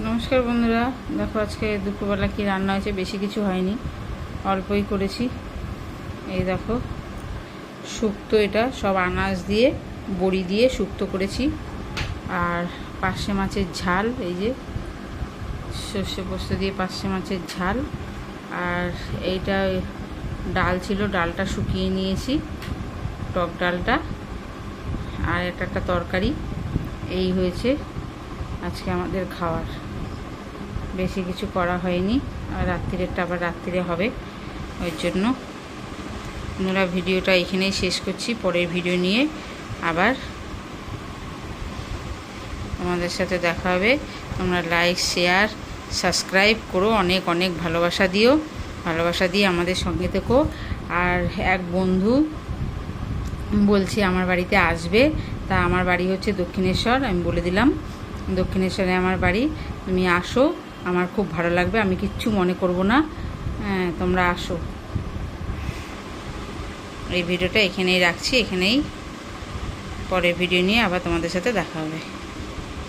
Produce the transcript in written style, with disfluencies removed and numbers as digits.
নমস্কার বন্ধুরা, দেখো আজকে দুপুরবেলা কি রান্না হয়েছে। বেশি কিছু হয়নি, অল্পই করেছি। এই দেখো শুক্তো, এটা সব আনাজ দিয়ে বড়ি দিয়ে শুক্তো করেছি। আর পার্শে মাছের ঝাল, এই যে সর্ষে পোস্ত দিয়ে পার্শে মাছের ঝাল। আর এইটা ডাল ছিল, ডালটা শুকিয়ে নিয়েছি, টক ডালটা। আর একটা তরকারি। এই হয়েছে আজকে আমাদের খাওয়ার। বেশি কিছু করা হয়নি। আর রাত্রিরেরটা আবার রাত্রিরে হবে, ওই জন্য আমরা ভিডিওটা এখানেই শেষ করছি। পরের ভিডিও নিয়ে আবার তোমাদের সাথে দেখা হবে। তোমরা লাইক, শেয়ার, সাবস্ক্রাইব করো, অনেক অনেক ভালোবাসা দিও। ভালোবাসা দিয়ে আমাদের সঙ্গে থেকো। আর এক বন্ধু বলছি আমার বাড়িতে আসবে, তা আমার বাড়ি হচ্ছে দক্ষিণেশ্বর। আমি বলে দিলাম দক্ষিণেশ্বরে আমার বাড়ি। তুমি আসো, আমার খুব ভালো লাগবে, আমি কিচ্ছু মনে করব না। হ্যাঁ, তোমরা আসো। এই ভিডিওটা এখানেই রাখছি, এখানেই পরের ভিডিও নিয়ে আবার তোমাদের সাথে দেখা হবে।